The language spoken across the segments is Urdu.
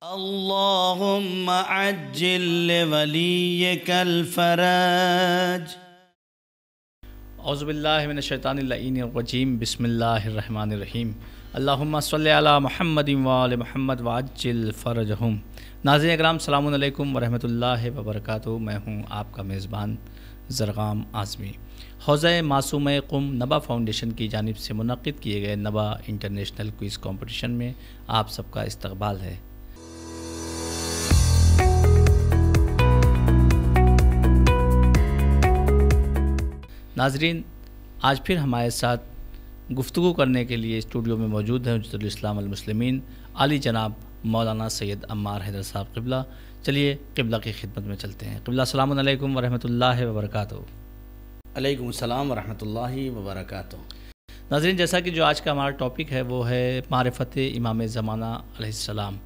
اللهم عجل لوليك الفرج. اعوذ باللہ من الشیطان اللعین الرجیم. بسم اللہ الرحمن الرحیم. اللہم صلی علی محمد وآل محمد وعجل فرجہم. ناظرین اکرام، السلام علیکم ورحمۃ اللہ وبرکاتہ. میں ہوں آپ کا میزبان زرغام اعظمی. حوزہ معصومہ قم نبا فاؤنڈیشن کی جانب سے منعقد کیے گئے نبا انٹرنیشنل کوئز کمپٹیشن میں آپ سب کا استقبال ہے. ناظرین، آج پھر ہمارے ساتھ گفتگو کرنے کے لیے اسٹوڈیو میں موجود ہیں حجت الاسلام المسلمین علی جناب مولانا سید عمار حیدر صاحب قبلہ. چلیے قبلہ کی خدمت میں چلتے ہیں. قبلہ السلام علیکم ورحمۃ اللہ وبرکاتہ. علیکم السلام ورحمۃ اللہ وبرکاتہ. ناظرین، جیسا کہ جو آج کا ہمارا ٹاپک ہے وہ ہے معرفت امام زمانہ علیہ السلام.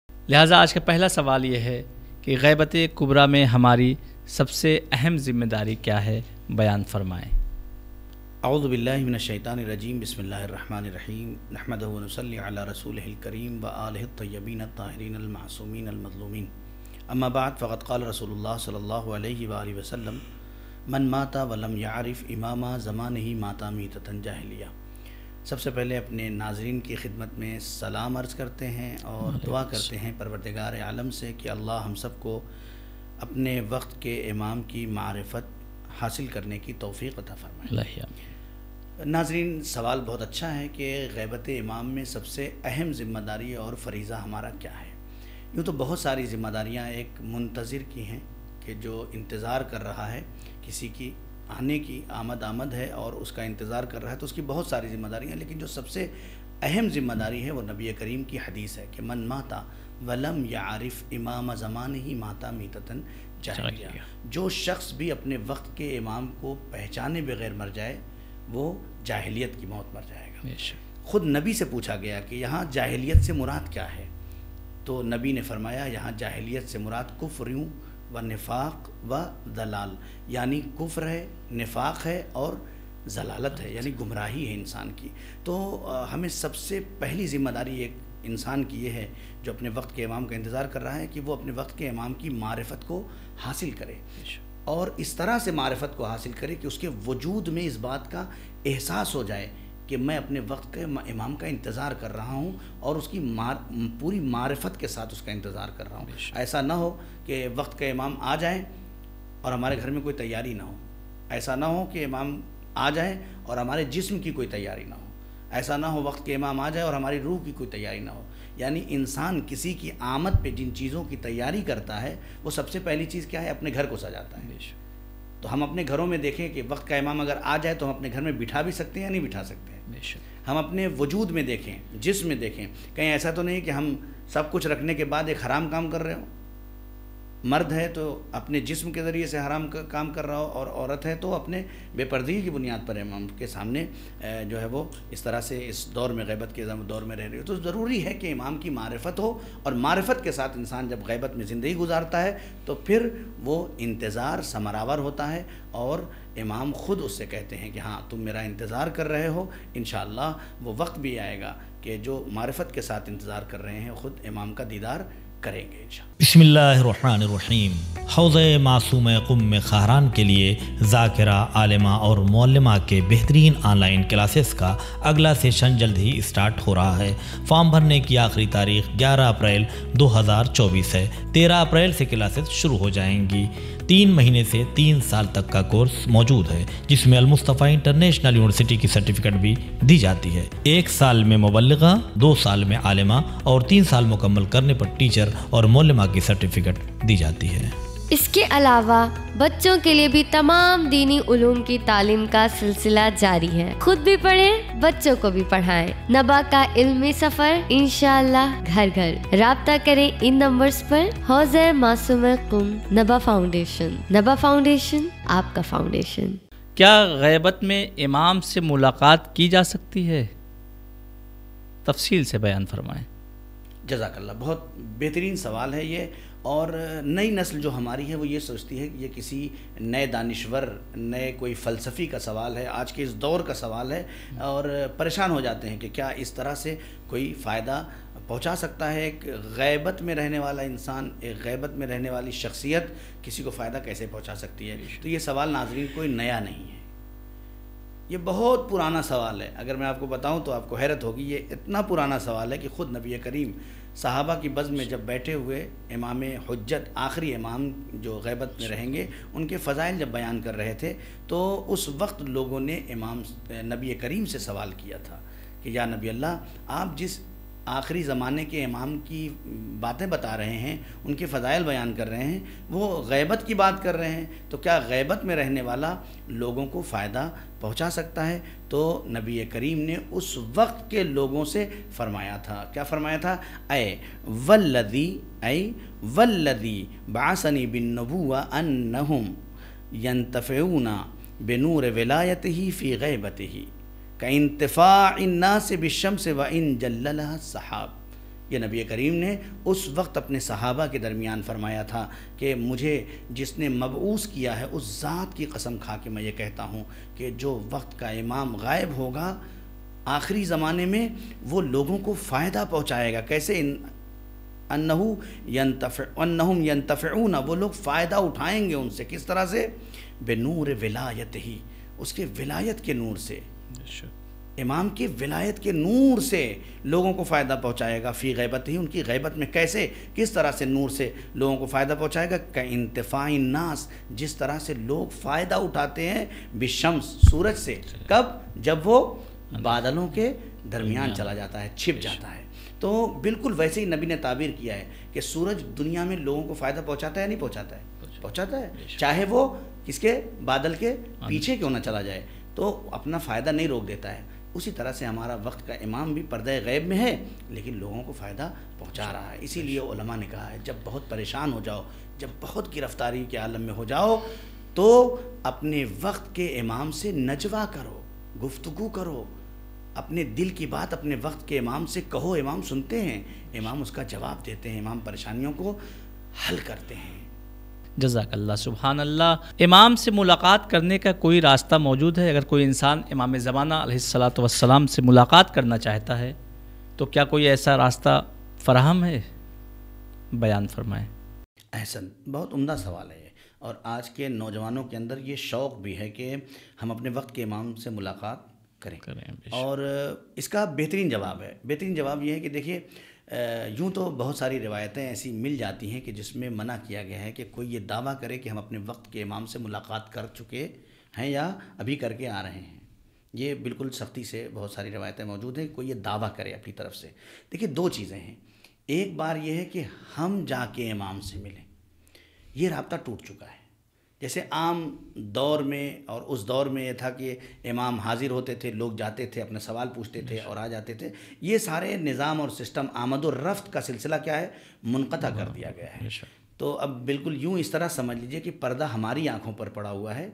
لہٰذا آج کا پہلا سوال یہ ہے کہ غیبت کبریٰ میں ہماری سب سے اہم ذمہ داری کیا ہے، بیان فرمائیں. اعوذ باللہ من الشیطان الرجیم. بسم اللہ الرحمن الرحیم. نحمدہ و نصلی علی رسولہ الکریم و آلہ الطیبین الطاہرین المعصومین المظلومین. اما بعد فقد قال رسول اللہ صلی اللہ علیہ وآلہ وسلم: من مات ولم یعرف امام زمانہ مات میتۃ جاہلیہ. سب سے پہلے اپنے ناظرین کی خدمت میں سلام عرض کرتے ہیں اور دعا کرتے ہیں پروردگار عالم سے کہ اللہ ہم سب کو اپنے وقت کے امام کی معرفت حاصل کرنے کی توفیق عطا فرمائے. ناظرین، سوال بہت اچھا ہے کہ غیبت امام میں سب سے اہم ذمہ داری اور فریضہ ہمارا کیا ہے. یوں تو بہت ساری ذمہ داریاں ایک منتظر کی ہیں کہ جو انتظار کر رہا ہے، کسی کی آنے کی آمد ہے اور اس کا انتظار کر رہا ہے، تو اس کی بہت ساری ذمہ داریاں. لیکن جو سب سے اہم ذمہ داری ہے وہ نبی کریم کی حدیث ہے کہ من ماتا ولم یعرف امام زمانہ مات میتۃ جاہلیہ. جو شخص بھی اپنے وقت کے امام کو پہچانے بغیر مر جائے وہ جاہلیت کی موت مر جائے گا. خود نبی سے پوچھا گیا کہ یہاں جاہلیت سے مراد کیا ہے، تو نبی نے فرمایا یہاں جاہلیت سے مراد کفر و نفاق و ضلال، یعنی کفر ہے، نفاق ہے اور ضلالت ہے، یعنی گمراہی ہے انسان کی. تو ہمیں سب سے پہلی ذمہ داری ایک انسان کی یہ ہے جو اپنے وقت کے امام کا انتظار کر رہا ہے کہ وہ اپنے وقت کے امام کی معرفت کو حاصل کرے، اور اس طرح سے معرفت کو حاصل کرے کہ اس کے وجود میں اس بات کا احساس ہو جائے کہ میں اپنے وقت کے امام کا انتظار کر رہا ہوں اور اس کی پوری معرفت کے ساتھ اس کا انتظار کر رہا ہوں. ایسا نہ ہو کہ وقت کے امام آ جائیں اور ہمارے گھر میں کوئی تیاری نہ ہو. ایسا نہ ہو کہ امام آ جائیں اور ہمارے جسم کی کوئی تیاری نہ ہو. ایسا نہ ہو وقت کے امام آ جائے اور ہماری روح کی کوئی تیاری نہ ہو. یعنی انسان کسی کی آمد پہ جن چیزوں کی تیاری کرتا ہے وہ سب سے پہلی چیز کیا ہے؟ اپنے گھر کو سجاتا ہے. تو ہم اپنے گھروں میں دیکھیں کہ وقت کا امام اگر آ جائے تو ہم اپنے گھر میں بٹھا بھی سکتے ہیں یا نہیں بٹھا سکتے ہیں. ہم اپنے وجود میں دیکھیں، جسم میں دیکھیں، کہیں ایسا تو نہیں کہ ہم سب کچھ رکھنے کے بعد ایک حرام کام کر رہے ہوں. مرد ہے تو اپنے جسم کے ذریعے سے حرام کام کر رہا ہو، اور عورت ہے تو اپنے بے پردگی کی بنیاد پر امام کے سامنے جو ہے وہ اس طرح سے اس دور میں، غیبت کے دور میں رہ رہی ہو. تو ضروری ہے کہ امام کی معرفت ہو، اور معرفت کے ساتھ انسان جب غیبت میں زندگی گزارتا ہے تو پھر وہ انتظار ثمرآور ہوتا ہے، اور امام خود اس سے کہتے ہیں کہ ہاں تم میرا انتظار کر رہے ہو، انشاءاللہ وہ وقت بھی آئے گا کہ جو معرفت کے ساتھ انتظار کر رہے ہیں خود امام کا دیدار کریں گے انشاءاللہ. بسم اللہ الرحمن الرحیم. حوضہ معصومہ قم میں خاہران کے لیے ذاکرہ، عالمہ اور معلمہ کے بہترین آن لائن کلاسز کا اگلا سیشن جلد ہی اسٹارٹ ہو رہا ہے. فارم بھرنے کی آخری تاریخ 11 اپریل 2024 ہے. 13 اپریل سے کلاسز شروع ہو جائیں گی. 3 مہینے سے 3 سال تک کا کورس موجود ہے، جس میں المصطفیٰ انٹرنیشنل یونیورسٹی کی سرٹیفکیٹ بھی دی جاتی ہے. 1 سال میں مبلغہ، 2 سال میں عالمہ اور 3 سال مکمل کرنے پر ٹیچر اور معلمہ کی سرٹیفکیٹ دی جاتی ہے. اس کے علاوہ بچوں کے لیے بھی تمام دینی علوم کی تعلیم کا سلسلہ جاری ہے. خود بھی پڑھیں، بچوں کو بھی پڑھائیں. نبا کا علمی سفر انشاءاللہ گھر گھر. رابطہ کریں ان نمبرز پر. حوضہ معصومہ قم نبا فاؤنڈیشن. نبا فاؤنڈیشن، آپ کا فاؤنڈیشن. کیا غیبت میں امام سے ملاقات کی جا سکتی ہے؟ تفصیل سے بیان فرمائیں. جزاک اللہ. بہت بہترین سوال ہے یہ. اور نئی نسل جو ہماری ہے وہ یہ سوچتی ہے کہ یہ کسی نئے دانشور، نئے کوئی فلسفی کا سوال ہے، آج کے اس دور کا سوال ہے، اور پریشان ہو جاتے ہیں کہ کیا اس طرح سے کوئی فائدہ پہنچا سکتا ہے؟ ایک غیبت میں رہنے والا انسان، ایک غیبت میں رہنے والی شخصیت کسی کو فائدہ کیسے پہنچا سکتی ہے؟ تو یہ سوال ناظرین کوئی نیا نہیں ہے، یہ بہت پرانا سوال ہے. اگر میں آپ کو بتاؤں تو آپ کو حیرت ہوگی. یہ اتنا پرانا سوال ہے کہ خود نبی کریم صحابہ کی بزم میں جب بیٹھے ہوئے امام حجت، آخری امام جو غیبت میں رہیں گے، ان کے فضائل جب بیان کر رہے تھے تو اس وقت لوگوں نے امام نبی کریم سے سوال کیا تھا کہ یا نبی اللہ، آپ جس آخری زمانے کے امام کی باتیں بتا رہے ہیں، ان کے فضائل بیان کر رہے ہیں، وہ غیبت کی بات کر رہے ہیں، تو کیا غیبت میں رہنے والا لوگوں کو فائدہ پہنچا سکتا ہے؟ تو نبی کریم نے اس وقت کے لوگوں سے فرمایا تھا، کیا فرمایا تھا؟ اے والذی بعثنی بالنبوہ انہم ینتفعون بنور ولایتہ فی غیبتہ کانتفاع الناس بالشمس وان جللها السحاب. یہ نبی کریم نے اس وقت اپنے صحابہ کے درمیان فرمایا تھا کہ مجھے جس نے مبعوث کیا ہے اس ذات کی قسم کھا کے میں یہ کہتا ہوں کہ جو وقت کا امام غائب ہوگا آخری زمانے میں، وہ لوگوں کو فائدہ پہنچائے گا. کیسے؟ انہم ینتفعون، وہ لوگ فائدہ اٹھائیں گے ان سے. کس طرح سے؟ بنور ولایت ہی، اس کے ولایت کے نور سے، امام کی ولایت کے نور سے لوگوں کو فائدہ پہنچائے گا. فی غیبت ہی، ان کی غیبت میں. کیسے؟ کس طرح سے نور سے لوگوں کو فائدہ پہنچائے گا؟ کانتفاع الناس، جس طرح سے لوگ فائدہ اٹھاتے ہیں بالشمس، سورج سے. کب؟ جب وہ بادلوں کے درمیان چلا جاتا ہے، چھپ جاتا ہے. تو بالکل ویسے ہی نبی نے تعبیر کیا ہے کہ سورج دنیا میں لوگوں کو فائدہ پہنچاتا ہے یا نہیں پہنچاتا ہے؟ پہنچاتا ہے، چاہے وہ کس کے؟ بادل کے پیچھے کیوں نہ چلا جائے، تو اپنا فائدہ نہیں روک دیتا ہے. اسی طرح سے ہمارا وقت کا امام بھی پردہ غیب میں ہے لیکن لوگوں کو فائدہ پہنچا رہا ہے. اسی لیے علماء نے کہا ہے جب بہت پریشان ہو جاؤ، جب بہت گرفتاری کے عالم میں ہو جاؤ، تو اپنے وقت کے امام سے نجوا کرو، گفتگو کرو، اپنے دل کی بات اپنے وقت کے امام سے کہو. امام سنتے ہیں، امام اس کا جواب دیتے ہیں، امام پریشانیوں کو حل کرتے ہیں. جزاک اللہ. سبحان اللہ. امام سے ملاقات کرنے کا کوئی راستہ موجود ہے؟ اگر کوئی انسان امام زمانہ علیہ الصلاۃ والسلام سے ملاقات کرنا چاہتا ہے تو کیا کوئی ایسا راستہ فراہم ہے؟ بیان فرمائیں. احسن، بہت عمدہ سوال ہے اور آج کے نوجوانوں کے اندر یہ شوق بھی ہے کہ ہم اپنے وقت کے امام سے ملاقات کریں. اور اس کا بہترین جواب ہے. بہترین جواب یہ ہے کہ دیکھیے، یوں تو بہت ساری روایتیں ایسی مل جاتی ہیں کہ جس میں منع کیا گیا ہے کہ کوئی یہ دعویٰ کرے کہ ہم اپنے وقت کے امام سے ملاقات کر چکے ہیں یا ابھی کر کے آ رہے ہیں. یہ بالکل سختی سے بہت ساری روایتیں موجود ہیں کہ کوئی یہ دعویٰ کرے اپنی طرف سے. دیکھیے، دو چیزیں ہیں. ایک بار یہ ہے کہ ہم جا کے امام سے ملیں، یہ رابطہ ٹوٹ چکا ہے. جیسے عام دور میں اور اس دور میں یہ تھا کہ امام حاضر ہوتے تھے، لوگ جاتے تھے، اپنے سوال پوچھتے تھے اور آ جاتے تھے. یہ سارے نظام اور سسٹم آمد و رفت کا سلسلہ کیا ہے؟ منقطع کر دیا گیا ہے. تو اب بالکل یوں اس طرح سمجھ لیجئے کہ پردہ ہماری آنکھوں پر پڑا ہوا ہے،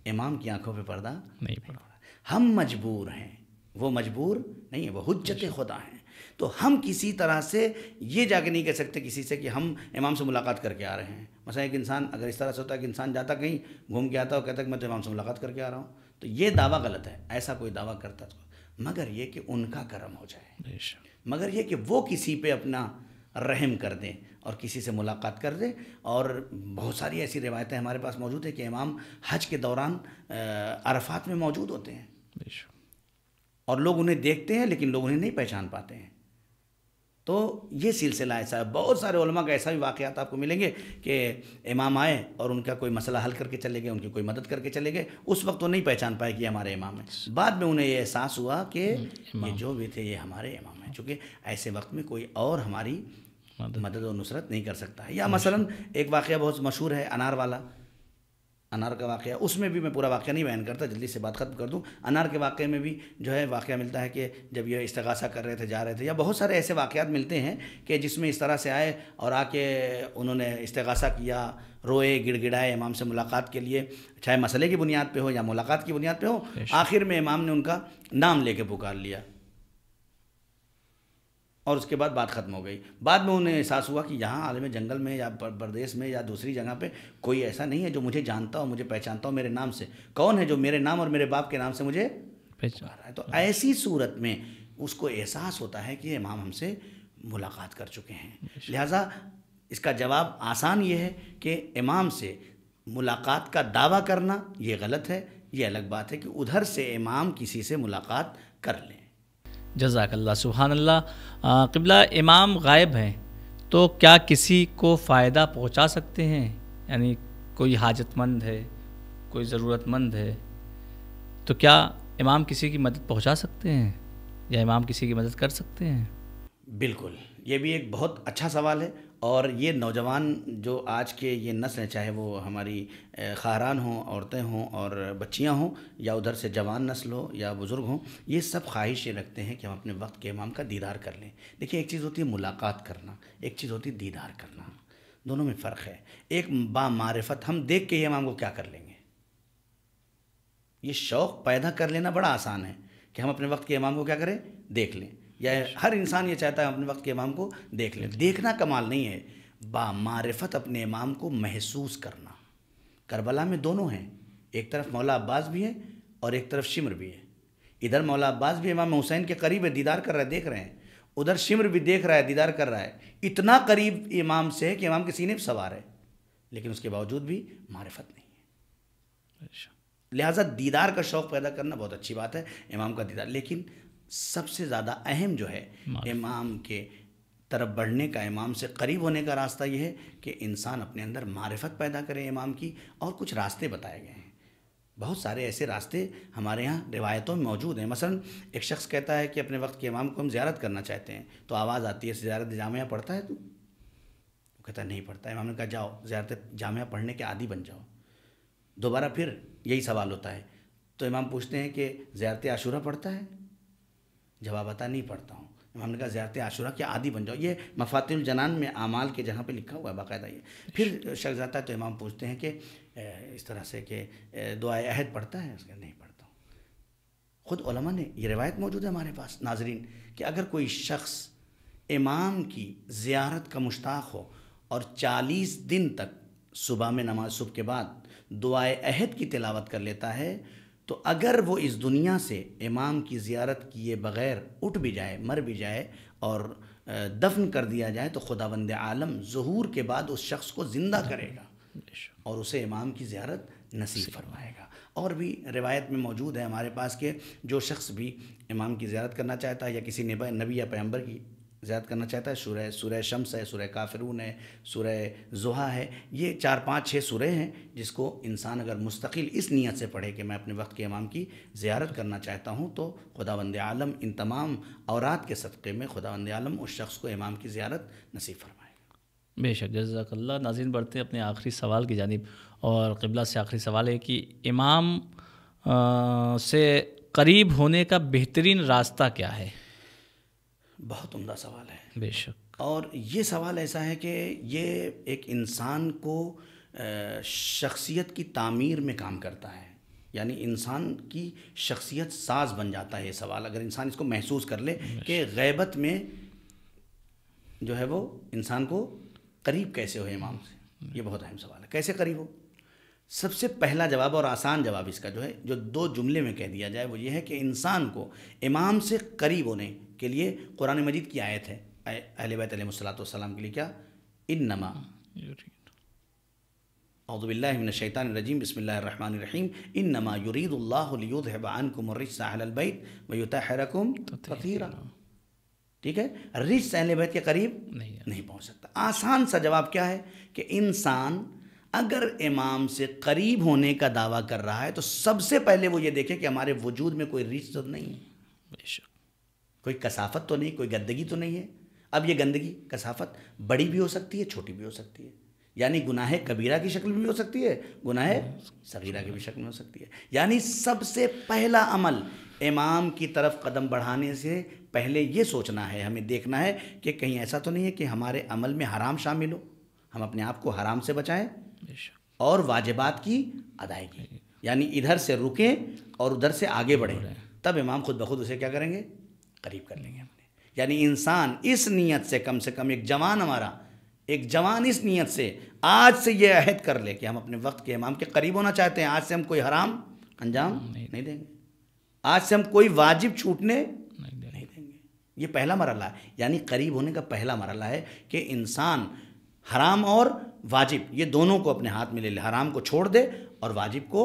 امام کی آنکھوں پہ پردہ نہیں پڑا. ہم مجبور ہیں، وہ مجبور نہیں ہے، وہ حجت خدا ہیں. تو ہم کسی طرح سے یہ جا کے نہیں کہہ سکتے کسی سے کہ ہم امام سے ملاقات کر کے آ رہے ہیں. مثلا ایک انسان اگر اس طرح سے ہوتا ہے کہ انسان جاتا کہیں گھوم کے آتا اور کہتا ہے کہ میں تو امام سے ملاقات کر کے آ رہا ہوں، تو یہ دعویٰ غلط ہے. ایسا کوئی دعویٰ کرتا تو مگر یہ کہ ان کا کرم ہو جائے، مگر یہ کہ وہ کسی پہ اپنا رحم کر دیں اور کسی سے ملاقات کر دیں. اور بہت ساری ایسی روایتیں ہمارے پاس موجود ہیں کہ امام حج کے دوران عرفات میں موجود ہوتے ہیں اور لوگ انہیں دیکھتے ہیں لیکن لوگ انہیں نہیں پہچان پاتے ہیں. تو یہ سلسلہ ایسا ہے. بہت سارے علماء کا ایسا بھی واقعات آپ کو ملیں گے کہ امام آئے اور ان کا کوئی مسئلہ حل کر کے چلے گئے، ان کی کوئی مدد کر کے چلے گئے. اس وقت وہ نہیں پہچان پائے کہ یہ ہمارے امام ہیں. بعد میں انہیں یہ احساس ہوا کہ یہ جو بھی تھے یہ ہمارے امام ہیں، چونکہ ایسے وقت میں کوئی اور ہماری مدد و نصرت نہیں کر سکتا ہے. یا مثلا ایک واقعہ بہت مشہور ہے، انار والا، انار کا واقعہ. اس میں بھی میں پورا واقعہ نہیں بیان کرتا، جلدی سے بات ختم کر دوں. انار کے واقعے میں بھی جو ہے واقعہ ملتا ہے کہ جب یہ استغاثہ کر رہے تھے، جا رہے تھے، یا بہت سارے ایسے واقعات ملتے ہیں کہ جس میں اس طرح سے آئے اور آ کے انہوں نے استغاثہ کیا، روئے، گڑ گڑائے امام سے ملاقات کے لیے، چاہے مسئلے کی بنیاد پہ ہو یا ملاقات کی بنیاد پہ ہو. آخر میں امام نے ان کا نام لے کے پکار لیا اور اس کے بعد بات ختم ہو گئی. بعد میں انہیں احساس ہوا کہ یہاں عالم جنگل میں یا پردیس میں یا دوسری جگہ پہ کوئی ایسا نہیں ہے جو مجھے جانتا ہو، مجھے پہچانتا ہو میرے نام سے. کون ہے جو میرے نام اور میرے باپ کے نام سے مجھے پہچان رہا ہے؟ تو ایسی صورت میں اس کو احساس ہوتا ہے کہ امام ہم سے ملاقات کر چکے ہیں. لہٰذا اس کا جواب آسان یہ ہے کہ امام سے ملاقات کا دعویٰ کرنا یہ غلط ہے. یہ الگ بات ہے کہ ادھر سے امام کسی سے ملاقات کر لیں. جزاک اللہ. سبحان اللہ. قبلہ امام غائب ہیں تو کیا کسی کو فائدہ پہنچا سکتے ہیں؟ یعنی کوئی حاجت مند ہے، کوئی ضرورت مند ہے، تو کیا امام کسی کی مدد پہنچا سکتے ہیں یا امام کسی کی مدد کر سکتے ہیں؟ بالکل، یہ بھی ایک بہت اچھا سوال ہے. اور یہ نوجوان جو آج کے یہ نسل ہے، چاہے وہ ہماری خواہران ہوں، عورتیں ہوں اور بچیاں ہوں، یا ادھر سے جوان نسل ہو یا بزرگ ہوں، یہ سب خواہش یہ رکھتے ہیں کہ ہم اپنے وقت کے امام کا دیدار کر لیں. دیکھیں، ایک چیز ہوتی ہے ملاقات کرنا، ایک چیز ہوتی ہے دیدار کرنا. دونوں میں فرق ہے. ایک با معرفت ہم دیکھ کے یہ امام کو کیا کر لیں گے، یہ شوق پیدا کر لینا بڑا آسان ہے کہ ہم اپنے وقت کے امام کو کیا کریں، دیکھ لیں. یا ہر انسان یہ چاہتا ہے اپنے وقت کے امام کو دیکھ لیں. دیکھنا کمال نہیں ہے، با معرفت اپنے امام کو محسوس کرنا. کربلا میں دونوں ہیں، ایک طرف مولا عباس بھی ہے اور ایک طرف شمر بھی ہے. ادھر مولا عباس بھی امام حسین کے قریب ہے، دیدار کر رہا ہے، دیکھ رہے ہیں. ادھر شمر بھی دیکھ رہا ہے، دیدار کر رہا ہے. اتنا قریب امام سے ہے کہ امام کے سینے پہ سوار ہے، لیکن اس کے باوجود بھی معرفت نہیں ہے. لہٰذا دیدار کا شوق پیدا کرنا بہت اچھی بات ہے، امام کا دیدار. لیکن سب سے زیادہ اہم جو ہے امام کے طرف بڑھنے کا، امام سے قریب ہونے کا راستہ یہ ہے کہ انسان اپنے اندر معرفت پیدا کرے امام کی. اور کچھ راستے بتائے گئے ہیں، بہت سارے ایسے راستے ہمارے ہاں روایتوں میں موجود ہیں. مثلا ایک شخص کہتا ہے کہ اپنے وقت کے امام کو ہم زیارت کرنا چاہتے ہیں، تو آواز آتی ہے زیارت جامعہ پڑھتا ہے تو؟ وہ کہتا ہے نہیں پڑھتا. امام نے کہا جاؤ زیارت جامعہ پڑھنے کے عادی بن جاؤ. دوبارہ پھر یہی سوال ہوتا ہے تو امام پوچھتے ہیں کہ زیارت عاشورہ پڑھتا ہے؟ جواب آتا نہیں پڑھتا ہوں. امام نے کہا زیارت عاشورہ کے عادی بن جاؤ. یہ مفاتیح الجنان میں اعمال کے جہاں پہ لکھا ہوا ہے باقاعدہ. یہ پھر شخص آتا ہے تو امام پوچھتے ہیں کہ اس طرح سے کہ دعائے عہد پڑھتا ہے؟ اس کا نہیں پڑھتا ہوں. خود علماء نے یہ روایت موجود ہے ہمارے پاس ناظرین کہ اگر کوئی شخص امام کی زیارت کا مشتاق ہو اور 40 دن تک صبح میں نماز صبح کے بعد دعائے عہد کی تلاوت کر لیتا ہے، تو اگر وہ اس دنیا سے امام کی زیارت کیے بغیر اٹھ بھی جائے، مر بھی جائے اور دفن کر دیا جائے، تو خداوند عالم ظہور کے بعد اس شخص کو زندہ کرے گا اور اسے امام کی زیارت نصیب فرمائے گا. اور بھی روایت میں موجود ہے ہمارے پاس کہ جو شخص بھی امام کی زیارت کرنا چاہتا ہے یا کسی نبی یا پیغمبر کی زیارت کرنا چاہتا ہے، سورہ شمس ہے، سورہ کافرون ہے، سورہ ضحیٰ ہے، یہ 4 5 6 سورے ہیں جس کو انسان اگر مستقل اس نیت سے پڑھے کہ میں اپنے وقت کے امام کی زیارت کرنا چاہتا ہوں، تو خداوند عالم ان تمام اورات کے صدقے میں خداوند عالم اس شخص کو امام کی زیارت نصیب فرمائے گا. بے شک. جزاک اللہ. ناظرین، بڑھتے اپنے آخری سوال کی جانب، اور قبلہ سے آخری سوال ہے کہ امام سے قریب ہونے کا بہترین راستہ کیا ہے؟ بہت عمدہ سوال ہے. بے شک. اور یہ سوال ایسا ہے کہ یہ ایک انسان کو شخصیت کی تعمیر میں کام کرتا ہے، یعنی انسان کی شخصیت ساز بن جاتا ہے. یہ سوال اگر انسان اس کو محسوس کر لے کہ غیبت میں جو ہے وہ انسان کو قریب کیسے ہو امام سے، یہ بہت اہم سوال ہے. کیسے قریب ہو؟ سب سے پہلا جواب اور آسان جواب اس کا جو ہے، جو 2 جملے میں کہہ دیا جائے، وہ یہ ہے کہ انسان کو امام سے قریب ہونے کے لیے قرآن مجید کی آیت ہے اہل بیت علیہ الصلوۃ والسلام کے لیے، کیا؟ انما اعوذ باللہ من الشیطان الرجیم بسم اللہ الرحمن الرحیم انما یرید اللہ لیذھب عنکم الرجس اہل البیت ویطہرکم تطہیرا. ٹھیک ہے، رجس اہل بیت کے قریب نہیں پہنچ سکتا. آسان سا جواب کیا ہے کہ انسان اگر امام سے قریب ہونے کا دعویٰ کر رہا ہے تو سب سے پہلے وہ یہ دیکھے کہ ہمارے وجود میں کوئی رجس تو نہیں ہے، کوئی کثافت تو نہیں، کوئی گندگی تو نہیں ہے. اب یہ گندگی کثافت بڑی بھی ہو سکتی ہے، چھوٹی بھی ہو سکتی ہے. یعنی گناہ کبیرہ کی شکل میں بھی ہو سکتی ہے، گناہ صغیرہ کی بھی شکل میں ہو سکتی ہے. یعنی سب سے پہلا عمل امام کی طرف قدم بڑھانے سے پہلے یہ سوچنا ہے، ہمیں دیکھنا ہے کہ کہیں ایسا تو نہیں ہے کہ ہمارے عمل میں حرام شامل ہو. ہم اپنے آپ کو حرام سے بچائیں اور واجبات کی ادائیگی، یعنی ادھر سے رکیں اور ادھر سے آگے بڑھیں، تب امام خود بخود اسے کیا کریں گے؟ قریب کر لیں گے اپنے. یعنی انسان اس نیت سے کم ایک جوان اس نیت سے آج سے یہ عہد کر لے کہ ہم اپنے وقت کے امام کے قریب ہونا چاہتے ہیں. آج سے ہم کوئی حرام انجام نہیں دیں گے، آج سے ہم کوئی واجب چھوٹنے نہیں دیں گے. یہ پہلا مرحلہ ہے، یعنی قریب ہونے کا پہلا مرحلہ ہے کہ انسان حرام اور واجب یہ دونوں کو اپنے ہاتھ میں لے لے، حرام کو چھوڑ دے اور واجب کو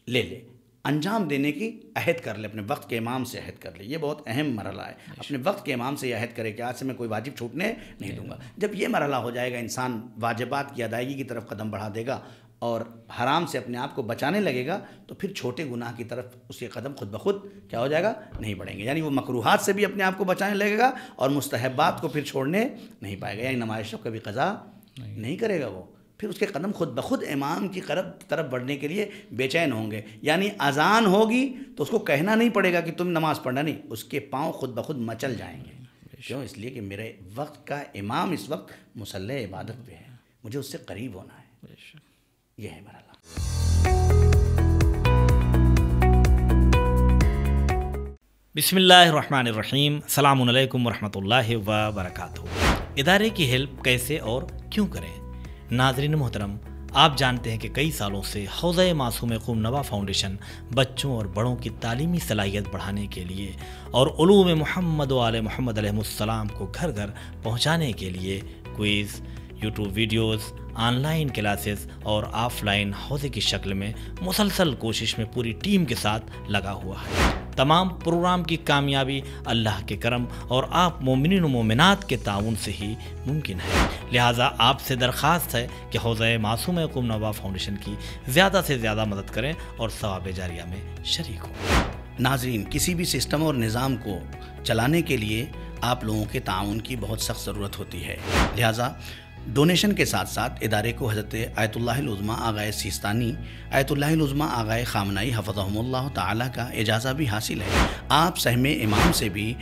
لے لے، انجام دینے کی عہد کر لے، اپنے وقت کے امام سے عہد کر لے۔ یہ بہت اہم مرحلہ ہے، اپنے وقت کے امام سے یہ عہد کرے کہ آج سے میں کوئی واجب چھوٹنے نہیں دوں گا۔ جب یہ مرحلہ ہو جائے گا، انسان واجبات کی ادائیگی کی طرف قدم بڑھا دے گا اور حرام سے اپنے آپ کو بچانے لگے گا، تو پھر چھوٹے گناہ کی طرف اس کے قدم خود بخود کیا ہو جائے گا، نہیں بڑھیں گے، یعنی وہ مکروہات سے بھی اپنے آپ کو بچانے لگے گا اور مستحبات کو پھر چھوڑنے نہیں پائے گا، یعنی نمائشوں کا بھی قضا نہیں کرے گا وہ، پھر اس کے قدم خود بخود امام کی طرف بڑھنے کے لیے بے چین ہوں گے، یعنی اذان ہوگی تو اس کو کہنا نہیں پڑے گا کہ تم نماز پڑھنا نہیں، اس کے پاؤں خود بخود مچل جائیں گے۔ کیوں؟ اس لیے کہ میرے وقت کا امام اس وقت مصلی عبادت پہ ہے، مجھے اس سے قریب ہونا ہے۔ یہ ہے مرحلہ۔ بسم اللہ الرحمن الرحیم، السلام علیکم ورحمۃ اللہ وبرکاتہ۔ ادارے کی ہیلپ کیسے اور کیوں کریں؟ ناظرین محترم، آپ جانتے ہیں کہ کئی سالوں سے حوضہ معصوم قم نوا فاؤنڈیشن بچوں اور بڑوں کی تعلیمی صلاحیت بڑھانے کے لیے اور علوم محمد و آل محمد علیہ السلام کو گھر گھر پہنچانے کے لیے quiz, YouTube videos, on line classes اور آف لائن حوضے کی شکل میں مسلسل کوشش میں پوری ٹیم کے ساتھ لگا ہوا ہے۔ تمام پروگرام کی کامیابی اللہ کے کرم اور آپ مومنین و مومنات کے تعاون سے ہی ممکن ہے، لہٰذا آپ سے درخواست ہے کہ حوضہ معصوم قم نوا فاؤنڈیشن کی زیادہ سے زیادہ مدد کریں اور ثواب جاریہ میں شریک ہوں۔ ناظرین، کسی بھی سسٹم اور نظام کو چلانے کے لیے آپ لوگوں کے تعاون کی بہت سخت ضرورت ہوتی ہے، لہٰذا ڈونیشن کے ساتھ ساتھ ادارے کو حضرت آیت اللہ العظمیٰ آغائے سیستانی، آیت اللہ العظمیٰ آغائے خامنائی حفظہم اللہ تعالیٰ کا اجازہ بھی حاصل ہے۔ آپ سہم امام سے بھی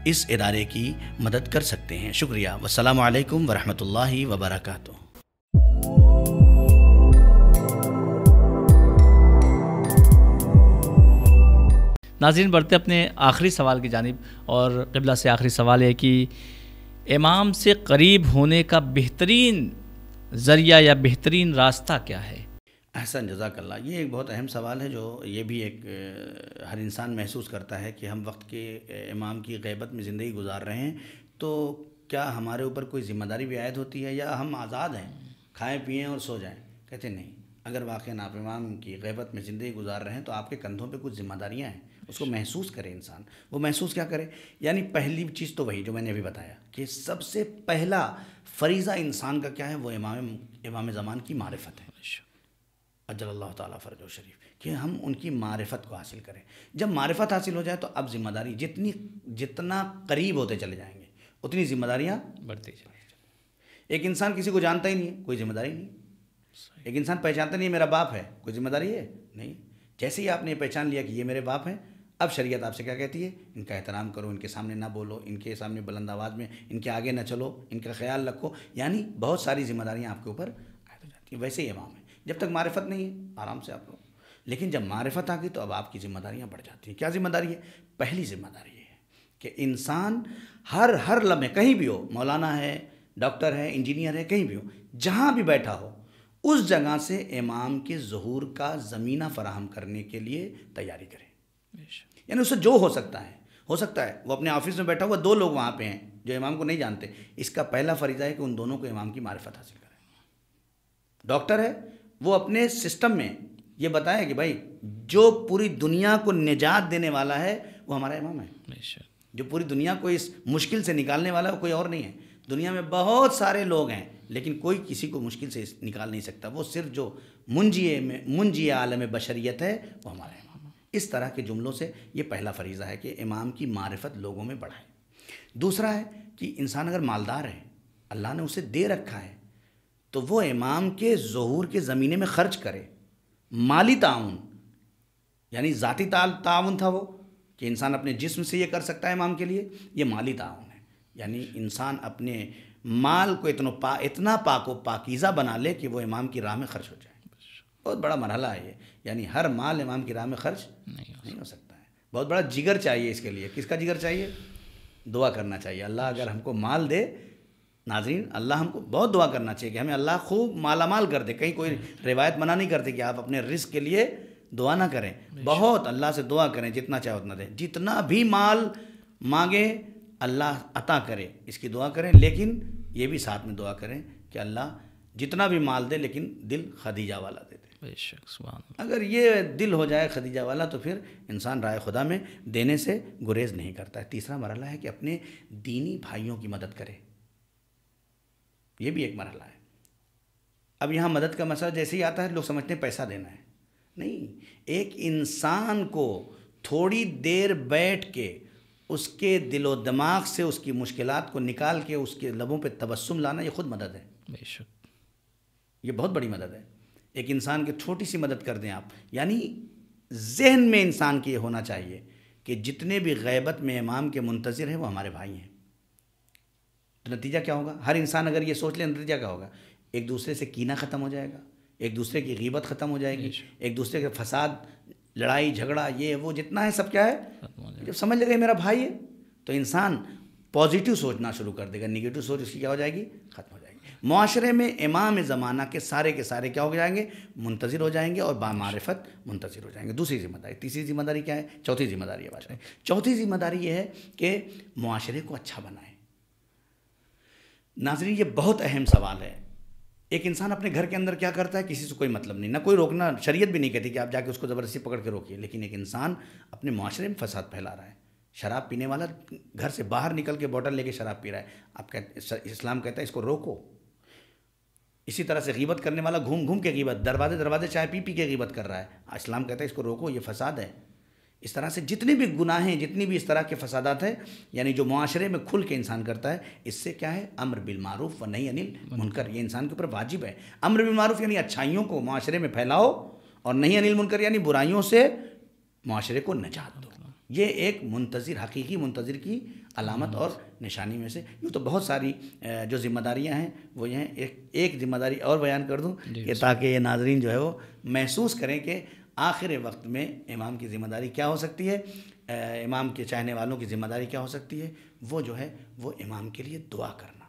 اس ادارے کی مدد کر سکتے ہیں۔ شکریہ، والسلام علیکم ورحمۃ اللہ وبرکاتہ۔ ناظرین، بڑھتے اپنے آخری سوال کی جانب، اور قبلہ سے آخری سوال ہے کہ امام سے قریب ہونے کا بہترین ذریعہ یا بہترین راستہ کیا ہے؟ احسن، جزاک اللہ۔ یہ ایک بہت اہم سوال ہے جو یہ بھی ایک ہر انسان محسوس کرتا ہے کہ ہم وقت کے امام کی غیبت میں زندگی گزار رہے ہیں، تو کیا ہمارے اوپر کوئی ذمہ داری بھی عائد ہوتی ہے یا ہم آزاد ہیں، کھائیں پئیں اور سو جائیں؟ کہتے نہیں، اگر واقعاً آپ امام کی غیبت میں زندگی گزار رہے ہیں تو آپ کے کندھوں پہ کچھ ذمہ داریاں ہیں، اس کو محسوس کرے انسان۔ وہ محسوس کیا کرے؟ یعنی پہلی چیز تو وہی جو میں نے ابھی بتایا کہ سب سے پہلا فریضہ انسان کا کیا ہے، وہ امام زمان کی معرفت ہے، اجل اللہ تعالیٰ فرجہ شریف، کہ ہم ان کی معرفت کو حاصل کریں۔ جب معرفت حاصل ہو جائے تو اب ذمہ داری جتنا قریب ہوتے چلے جائیں گے اتنی ذمہ داریاں بڑھتی چلی۔ ایک انسان کسی کو جانتا ہی نہیں ہے، کوئی ذمہ داری نہیں۔ ایک انسان پہچانتا نہیں ہے میرا باپ ہے، کوئی ذمہ داری ہے نہیں۔ جیسے ہی آپ نے پہچان لیا کہ یہ میرے باپ ہیں، اب شریعت آپ سے کیا کہتی ہے؟ ان کا احترام کرو، ان کے سامنے نہ بولو، ان کے سامنے بلند آواز میں ان کے آگے نہ چلو، ان کا خیال رکھو، یعنی بہت ساری ذمہ داریاں آپ کے اوپر عائد ہو جاتی ہیں۔ ویسے ہی امام ہے، جب تک معرفت نہیں ہے آرام سے آپ لوگ، لیکن جب معرفت آ گئی تو اب آپ کی ذمہ داریاں بڑھ جاتی ہیں۔ کیا ذمہ داری ہے؟ پہلی ذمہ داری یہ ہے کہ انسان ہر لمحے کہیں بھی ہو، مولانا ہے، ڈاکٹر ہے، انجینئر ہے، کہیں بھی ہو، جہاں بھی بیٹھا ہو، اس جگہ سے امام کے ظہور کا زمینہ فراہم کرنے کے لیے تیاری کرے۔ یعنی اس سے جو ہو سکتا ہے وہ اپنے آفس میں بیٹھا ہوا، دو لوگ وہاں پہ ہیں جو امام کو نہیں جانتے، اس کا پہلا فریضہ ہے کہ ان دونوں کو امام کی معرفت حاصل کریں۔ ڈاکٹر ہے، وہ اپنے سسٹم میں یہ بتائے کہ بھائی جو پوری دنیا کو نجات دینے والا ہے وہ ہمارا امام ہے، جو پوری دنیا کو اس مشکل سے نکالنے والا ہے وہ کوئی اور نہیں ہے۔ دنیا میں بہت سارے لوگ ہیں لیکن کوئی کسی کو مشکل سے نکال نہیں سکتا، وہ صرف جو منجی عالم بشریت ہے وہ ہمارا امام۔ اس طرح کے جملوں سے یہ پہلا فریضہ ہے کہ امام کی معرفت لوگوں میں بڑھائے۔ دوسرا ہے کہ انسان اگر مالدار ہے، اللہ نے اسے دے رکھا ہے، تو وہ امام کے ظہور کے زمینے میں خرچ کرے۔ مالی تعاون، یعنی ذاتی تعاون تھا وہ کہ انسان اپنے جسم سے یہ کر سکتا ہے امام کے لیے، یہ مالی تعاون ہے، یعنی انسان اپنے مال کو اتنا پاک و پاکیزہ بنا لے کہ وہ امام کی راہ میں خرچ ہو جائے۔ بہت بڑا مرحلہ ہے یہ، یعنی ہر مال امام کی راہ میں خرچ نہیں ہو سکتا ہے۔ بہت بڑا جگر چاہیے اس کے لیے۔ کس کا جگر چاہیے؟ دعا کرنا چاہیے۔ اللہ اگر ہم کو مال دے، ناظرین، اللہ ہم کو بہت دعا کرنا چاہیے کہ ہمیں اللہ خوب مالا مال کر دے۔ کہیں کوئی روایت منع نہیں کرتے کہ آپ اپنے رزق کے لیے دعا نہ کریں، بہت اللہ سے دعا کریں، جتنا چاہے اتنا دیں، جتنا بھی مال مانگے اللہ عطا کرے اس کی دعا کریں، لیکن یہ بھی ساتھ میں دعا کریں کہ اللہ جتنا بھی مال دے لیکن دل خدیجہ والا دے دے۔ بے شک سبحان اللہ۔ اگر یہ دل ہو جائے خدیجہ والا تو پھر انسان رائے خدا میں دینے سے گریز نہیں کرتا ہے۔ تیسرا مرحلہ ہے کہ اپنے دینی بھائیوں کی مدد کرے، یہ بھی ایک مرحلہ ہے۔ اب یہاں مدد کا مسئلہ جیسے ہی آتا ہے لوگ سمجھتے ہیں پیسہ دینا ہے، نہیں، ایک انسان کو تھوڑی دیر بیٹھ کے اس کے دل و دماغ سے اس کی مشکلات کو نکال کے اس کے لبوں پہ تبسم لانا، یہ خود مدد ہے، بے شک یہ بہت بڑی مدد ہے۔ ایک انسان کی چھوٹی سی مدد کر دیں آپ، یعنی ذہن میں انسان کے یہ ہونا چاہیے کہ جتنے بھی غیبت میں امام کے منتظر ہیں وہ ہمارے بھائی ہیں۔ تو نتیجہ کیا ہوگا؟ ہر انسان اگر یہ سوچ لے نتیجہ کیا ہوگا؟ ایک دوسرے سے کینہ ختم ہو جائے گا، ایک دوسرے کی غیبت ختم ہو جائے گی، ایک دوسرے کے فساد، لڑائی جھگڑا، یہ وہ جتنا ہے سب کیا ہے، جب سمجھ لے گا یہ میرا بھائی ہے تو انسان پازیٹیو سوچنا شروع کر دے گا، نگیٹو سوچ اس کی کیا ہو جائے گی، ختم ہو جائے گی۔ معاشرے میں امام زمانہ کے سارے کیا ہو جائیں گے، منتظر ہو جائیں گے اور بامعرفت منتظر ہو جائیں گے۔ دوسری ذمہ داری، تیسری ذمہ داری کیا ہے؟ چوتھی ذمہ داری ہے۔ چوتھی ذمہ داری یہ ہے کہ معاشرے کو اچھا بنائیں۔ ناظرین یہ بہت اہم سوال ہے۔ ایک انسان اپنے گھر کے اندر کیا کرتا ہے، کسی سے کوئی مطلب نہیں، نہ کوئی روکنا، شریعت بھی نہیں کہتی کہ آپ جا کے اس کو زبردستی پکڑ کے روکیے، لیکن ایک انسان اپنے معاشرے میں فساد پھیلا رہا ہے۔ شراب پینے والا گھر سے باہر نکل کے بوتل لے کے شراب پی رہا ہے، آپ کہتے اسلام کہتا ہے اس کو روکو۔ اسی طرح سے غیبت کرنے والا گھوم گھوم کے غیبت، دروازے چائے پی پی کے غیبت کر رہا ہے، اسلام کہتا ہے اس کو روکو، یہ فساد ہے۔ اس طرح سے جتنی بھی گناہیں، جتنی بھی اس طرح کے فسادات ہیں، یعنی جو معاشرے میں کھل کے انسان کرتا ہے، اس سے کیا ہے، امر بالمعروف و نہی عن المنکر، یہ انسان کے اوپر واجب ہے۔ امر بالمعروف یعنی اچھائیوں کو معاشرے میں پھیلاؤ، اور نہی عن المنکر یعنی برائیوں سے معاشرے کو نجات دو۔ یہ ایک منتظر، حقیقی منتظر کی علامت اور نشانی میں سے۔ یوں تو بہت ساری جو ذمہ داریاں ہیں وہ یہ ہیں۔ ایک ذمہ داری اور بیان کر دوں کہ تاکہ یہ ناظرین جو ہے وہ محسوس کریں کہ آخر وقت میں امام کی ذمہ داری کیا ہو سکتی ہے، امام کے چاہنے والوں کی ذمہ داری کیا ہو سکتی ہے، وہ جو ہے وہ امام کے لیے دعا کرنا۔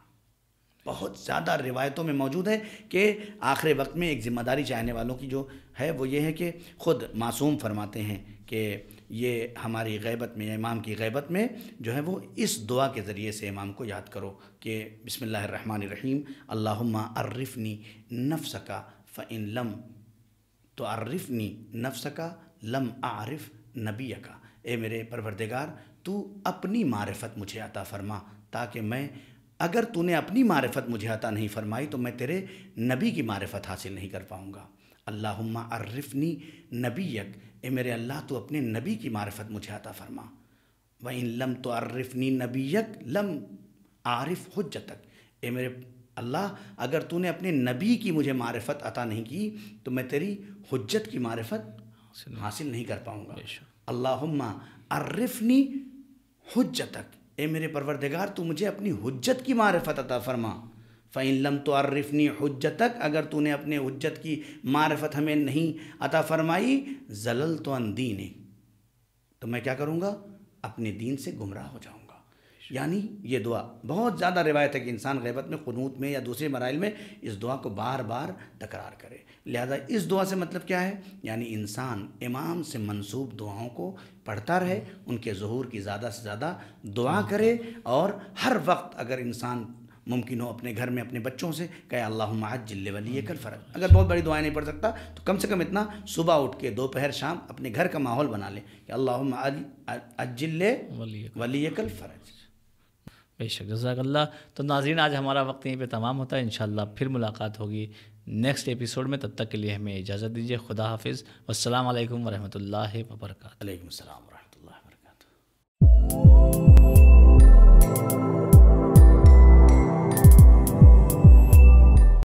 بہت زیادہ روایتوں میں موجود ہے کہ آخر وقت میں ایک ذمہ داری چاہنے والوں کی جو ہے وہ یہ ہے کہ خود معصوم فرماتے ہیں کہ یہ ہماری غیبت میں، امام کی غیبت میں جو ہے وہ اس دعا کے ذریعے سے امام کو یاد کرو کہ بسم اللہ الرحمن الرحیم، اللہم عرفنی نفسک فإن لم تعرفنی نفسک لم اعرف نبیک۔ اے میرے پروردگار تو اپنی معرفت مجھے عطا فرما، تاکہ میں، اگر تو نے اپنی معرفت مجھے عطا نہیں فرمائی تو میں تیرے نبی کی معرفت حاصل نہیں کر پاؤں گا۔ اللہم عرفنی نبیک، اے میرے اللہ تو اپنے نبی کی معرفت مجھے عطا فرما۔ وَإِن لَمْ تُعَرِّفْنِي نَبِيَّكَ لَمْ أَعْرِفْ حُجَّتَكَ، اے میرے اللہ اگر تو نے اپنے نبی کی مجھے معرفت عطا نہیں کی تو میں تیری حجت کی معرفت حاصل نہیں کر پاؤں گا۔ اللہم عرفنی حجتک، اے میرے پروردگار تو مجھے اپنی حجت کی معرفت عطا فرما۔ فَإِن لَمْ تُعَرِّفْنِي حُجَّتَكَ، اگر تو نے اپنے حجت کی معرفت ہمیں نہیں عطا فرمائی، زَلَلْتُ عَنْ دِینِكَ، تو میں کیا کروں گا، اپنے دین سے گمراہ ہو جاؤں گا۔ یعنی یہ دعا بہت زیادہ روایت ہے کہ انسان غیبت میں، قنوت میں یا دوسرے مراحل میں اس دعا کو بار بار تکرار کرے۔ لہذا اس دعا سے مطلب کیا ہے، یعنی انسان امام سے منسوب دعاؤں کو پڑھتا رہے، ان کے ظہور کی زیادہ سے زیادہ دعا کرے، اور ہر وقت اگر انسان ممکن ہو اپنے گھر میں اپنے بچوں سے کہے اللہم عجل لولیک الفرج۔ اگر بہت بڑی دعائیں نہیں پڑھ سکتا تو کم سے کم اتنا، صبح اٹھ کے دوپہر شام اپنے گھر کا ماحول بنا لے کہ اللہم عجل ولیک الفرج۔ بے شک، جزاک اللہ۔ تو ناظرین آج ہمارا وقت یہیں پہ تمام ہوتا ہے، انشاءاللہ پھر ملاقات ہوگی نیکسٹ ایپیسوڈ میں، تب تک کے لیے ہمیں اجازت دیجیے۔ خدا حافظ، والسلام علیکم ورحمۃ اللہ وبرکاتہ۔ علیکم السلام۔